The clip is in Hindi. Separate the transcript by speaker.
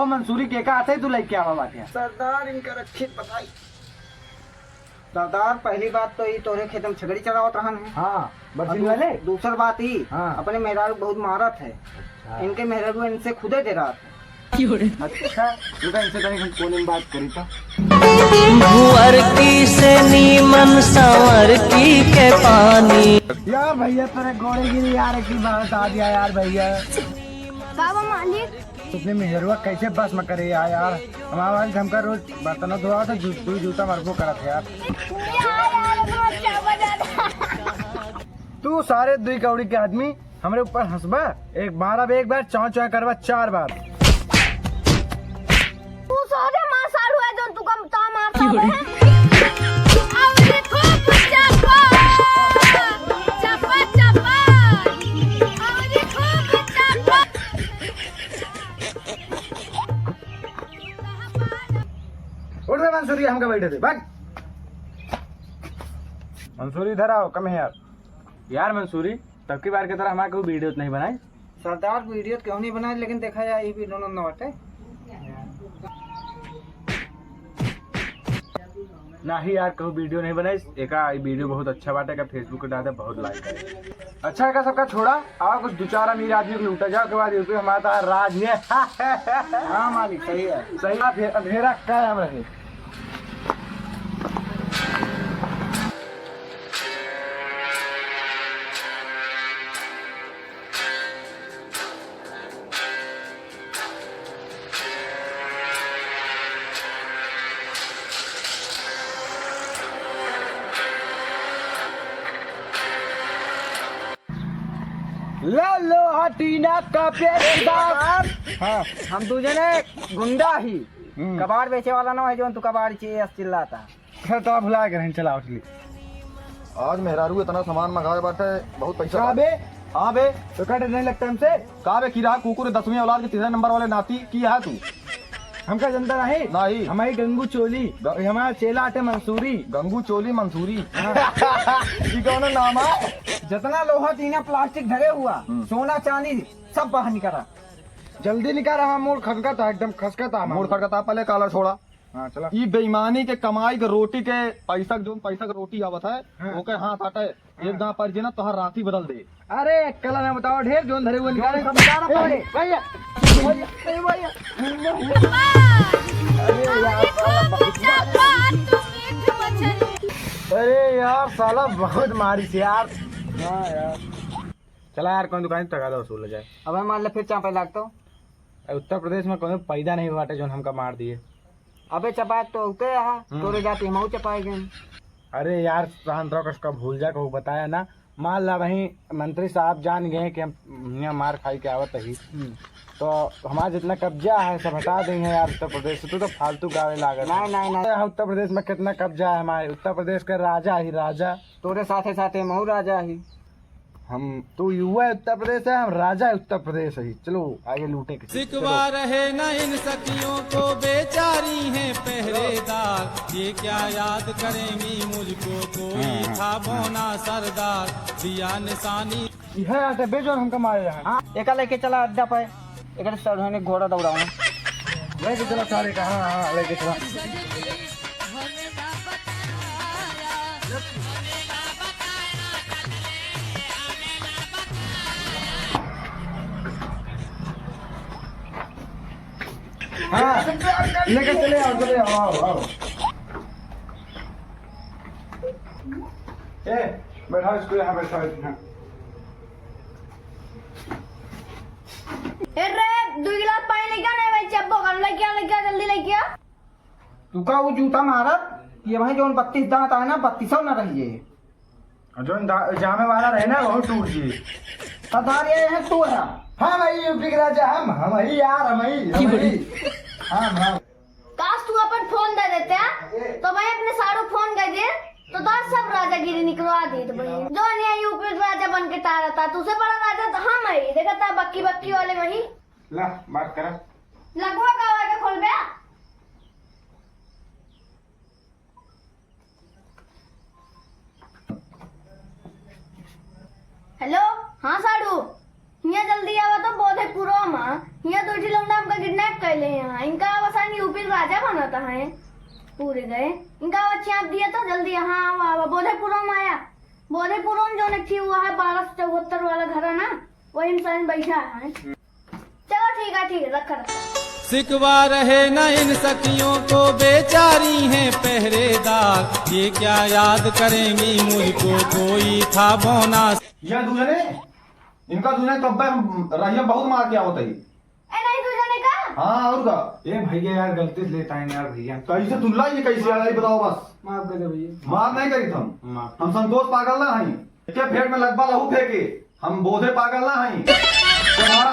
Speaker 1: हो मंसूरी के का आते तू लेके आवा बाटे।
Speaker 2: सरदार इनका रखी बताई। सरदार पहली बात तो ये तोरे खेत में छगड़ी चढ़ावत रहन है।
Speaker 1: हाँ बरसिन वाले।
Speaker 2: दूसर बात ही अपने मेहरारू बहुत मारत है। इनके मेहरारू इनसे खुदे दे रहा था।
Speaker 1: अच्छा इनसे कहीं हम कोने में बात करी था।
Speaker 3: भुअर की से नीमन संवर की के पानी।
Speaker 1: यार भैया तेरे घोड़े गिरी यार की बात आ दिया यार भैया।
Speaker 4: बाबा मालिक
Speaker 1: अपने मेहरुआ कैसे बस में करे यार हमारा वाली हमका रोज बर्तन धोआ था जूता मरबो करत है यार। तू सारे दुई कौड़ी के आदमी हमरे ऊपर हंसबा। एक बार चौ चौ करवा 4 बार।
Speaker 4: तू सोरे मार सालू है जो तू कम ता मारता है। अब देखो चप्पा चप्पा चप्पा अब देखो चप्पा।
Speaker 1: उठ बे मंसूरी हमका बैठे थे भाग। मंसूरी इधर आओ कम है यार मंसूरी तब की बार की तरह हमारे कोई वीडियो नहीं बनाई।
Speaker 2: सरदार वीडियो क्यों नहीं बनाए लेकिन देखा जाए ये भी दोनों न बटे
Speaker 1: ना ही यार कहूँ वीडियो नहीं बनाई। एक वीडियो बहुत अच्छा बाटे का फेसबुक पे डाले बहुत लाइक है। अच्छा का सबका छोड़ा आओ कुछ 2-4 अमीर आदमी को लूटा जाओ के बाद यूपी हमारा राज ने।
Speaker 2: हाँ मालिक सही है
Speaker 1: सही बात अंधेरा कायम रहे। लो हटीना का पेड़।
Speaker 2: हाँ हम तुझे ने गुंडा ही कबाड़ बेचे वाला ना है जो तू कबाड़ चाहिए चिल्लाता।
Speaker 1: खैर तो भुला के नहीं चला उसली।
Speaker 5: आज मेहरारू इतना सामान मंगाए बाटे बहुत पैसा।
Speaker 1: कहाँ बे? हाँ बे तो कटे नहीं लगता हमसे।
Speaker 5: कहा बे किरा कुकुर 10वीं औलाद के 3 नंबर वाले नाती की है तू।
Speaker 1: हमका जनता नहीं
Speaker 5: नहीं
Speaker 1: हमारी गंगू चोली हमारा चेला आटे मंसूरी।
Speaker 5: गंगू चोली मंसूरी
Speaker 1: ये कौन नाम है?
Speaker 2: जितना लोहा टीना प्लास्टिक धरे हुआ सोना चांदी सब बाहर निकला।
Speaker 1: जल्दी निकाल रहा मोड़ खसका था एकदम खसका था
Speaker 5: मोड़ खड़कता पहले काला छोड़ा।
Speaker 1: हाँ चला
Speaker 5: ई बेईमानी के कमाई के रोटी के पैसा जो पैसा के रोटी आवत है ओके हाथ हटे एक दांव पर ना तोहर राती बदल दे।
Speaker 1: अरे कल ना बताओ ढेर जोन धरे हुए निकाले
Speaker 2: सब बताना पड़े।
Speaker 1: भैया अरे यार साला बहुत मारी से यार। हाँ यार चला यार कौन दुकान तक आधा वसूल हो जाए।
Speaker 2: अब मान ले फिर चापे लागता हूँ।
Speaker 1: उत्तर प्रदेश में कोई पैदा नहीं हुआ जो हमका मार दिए।
Speaker 2: अबे चपाए तो होते यहाँ तोरे जाती हम चपाए गए।
Speaker 1: अरे यार शांत रहो कसका भूल जा को बताया ना। मान ला वही मंत्री साहब जान गए कि हम यहाँ मार खाई के आवत ही तो हमारा जितना कब्जा है सब हटा देंगे यार उत्तर प्रदेश से। तो फालतू गावे लागत।
Speaker 2: नहीं
Speaker 1: उत्तर प्रदेश में कितना कब्जा है हमारे। उत्तर प्रदेश का राजा ही राजा।
Speaker 2: तोरे साथे साथे महू राजा ही।
Speaker 1: हम तो युवा उत्तर प्रदेश है हम राजा उत्तर प्रदेश है। चलो आगे लूटे के
Speaker 6: सिकवा रहे न इन सखियों को बेचारी हैं पहरेदार। ये क्या याद करेंगी मुझको कोई था बोना सरदार दिया निशानी।
Speaker 1: यह आते बेजो हमका मारे हैं।
Speaker 2: हाँ एक लेके चला अड्डा पे एक सर घोड़ा दौड़ाऊ
Speaker 1: लेके चला सारे का। हाँ लेके चला। हाँ लेके चले आओ चले आओ। ए बैठा इसको यहाँ बैठा।
Speaker 4: रे 2 गिलास पानी लेके आने भाई चप्पो कर लेके आ जल्दी लेके आ।
Speaker 2: तू का वो जूता मारत ये भाई जो 32 दांत आए ना 32 ना रहिए
Speaker 1: जो जामे वाला रहे ना वो टूट जी।
Speaker 2: सरदार ये है तू है।
Speaker 1: हाँ भाई यूपी के राजा हम ही यार हम ही। हाँ
Speaker 4: काश तू अपन फोन दे देते हैं तो भाई अपने सारू फोन कर दे तो दस सब राजागिरी निकलवा दी। तो भाई जो नहीं यूपी राजा बन के तारा था तुझसे बड़ा राजा तो हम ही देखा था बक्की बक्की वाले वही
Speaker 1: ला बात करा
Speaker 4: लगवा का के खोल गया। हेलो हाँ साड़ू यहाँ जल्दी आवा तो बहुत है पूरा माँ यहाँ तो लौंडा हमका किडनैप कर ले यहाँ कहाँ है? पूरे गए इनका बच्चे आप दिया तो जल्दी यहाँ आओ। बोधेपुरम आया, बोधेपुरम जो थी हुआ है 1274 वाला घर है ना, वही इंसान बैठा है। चलो ठीक है रखा।
Speaker 6: सिकवा रहे न इन सखियों को बेचारी हैं पहरेदार, ये क्या याद करेंगी मुझको कोई था बोना।
Speaker 5: यह दूसरे इनका दूसरे कब रहिया बहुत मार के आवत है।
Speaker 4: नहीं तुझे का
Speaker 5: हाँ और का
Speaker 1: ये भैया यार गलती से लेता है यार भैया।
Speaker 5: कैसे तुल्ला ये कैसे आ रही बताओ बस।
Speaker 1: माफ कर दे भैया।
Speaker 5: मार नहीं करी तुम।
Speaker 1: माफ।
Speaker 5: हम संतोष पागल ना हई के फेंक में लगभग लहू फेंके, हम बोधे पागल ना हई। तुम्हारा